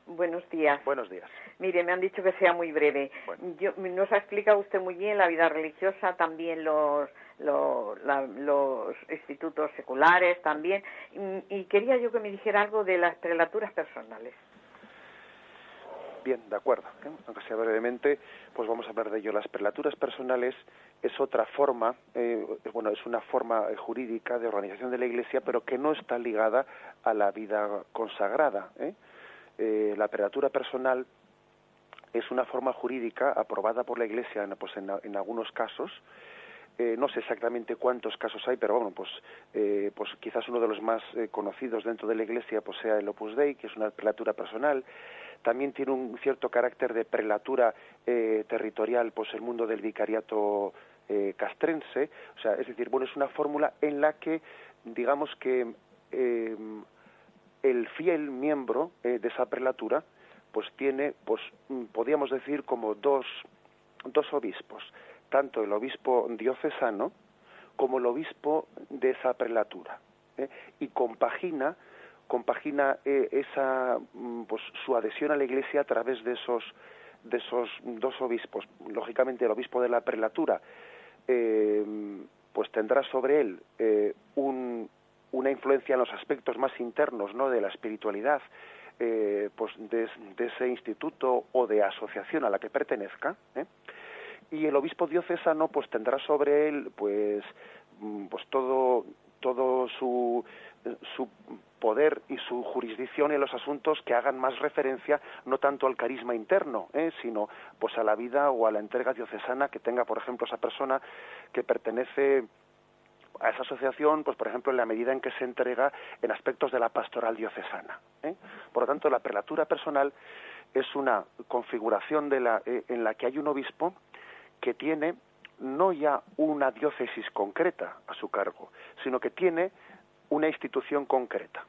Buenos días. Buenos días. Mire, me han dicho que sea muy breve. Bueno. Nos ha explicado usted muy bien la vida religiosa, también los institutos seculares también, y quería yo que me dijera algo de las prelaturas personales. Bien, de acuerdo, ¿eh? Aunque sea brevemente, pues vamos a hablar de ello. Las prelaturas personales es otra forma, es una forma jurídica de organización de la Iglesia, pero que no está ligada a la vida consagrada, ¿eh? La prelatura personal es una forma jurídica aprobada por la Iglesia, pues en algunos casos. No sé exactamente cuántos casos hay, pero bueno, pues quizás uno de los más conocidos dentro de la Iglesia pues sea el Opus Dei, que es una prelatura personal. También tiene un cierto carácter de prelatura territorial, pues el mundo del vicariato castrense. O sea, es decir, bueno, es una fórmula en la que, digamos que el fiel miembro de esa prelatura, pues tiene, pues podríamos decir como dos obispos, tanto el obispo diocesano como el obispo de esa prelatura, y compagina esa pues su adhesión a la Iglesia a través de esos dos obispos. Lógicamente el obispo de la prelatura pues tendrá sobre él una influencia en los aspectos más internos, ¿no?, de la espiritualidad, pues de ese instituto o de asociación a la que pertenezca, y el obispo diocesano pues tendrá sobre él pues todo su poder y su jurisdicción en los asuntos que hagan más referencia no tanto al carisma interno, sino pues a la vida o a la entrega diocesana que tenga, por ejemplo, esa persona que pertenece a esa asociación, pues por ejemplo en la medida en que se entrega en aspectos de la pastoral diocesana, Por lo tanto, la prelatura personal es una configuración en la que hay un obispo que tiene no ya una diócesis concreta a su cargo, sino que tiene una institución concreta,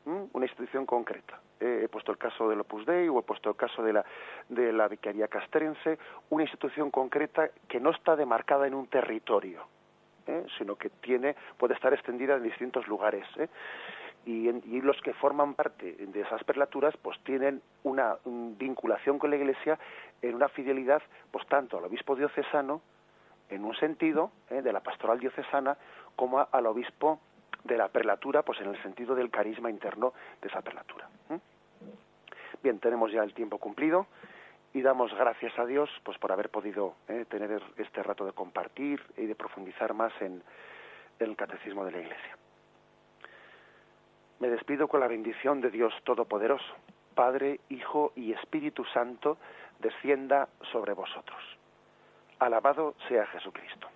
una institución concreta. He puesto el caso del Opus Dei o he puesto el caso de la Vicaría Castrense, una institución concreta que no está demarcada en un territorio, sino que puede estar extendida en distintos lugares, y los que forman parte de esas prelaturas pues tienen una vinculación con la Iglesia en una fidelidad pues tanto al obispo diocesano en un sentido de la pastoral diocesana como al obispo de la prelatura pues en el sentido del carisma interno de esa prelatura. Bien, tenemos ya el tiempo cumplido y damos gracias a Dios pues por haber podido tener este rato de compartir y de profundizar más en el catecismo de la Iglesia. Me despido con la bendición de Dios Todopoderoso, Padre, Hijo y Espíritu Santo, descienda sobre vosotros. Alabado sea Jesucristo.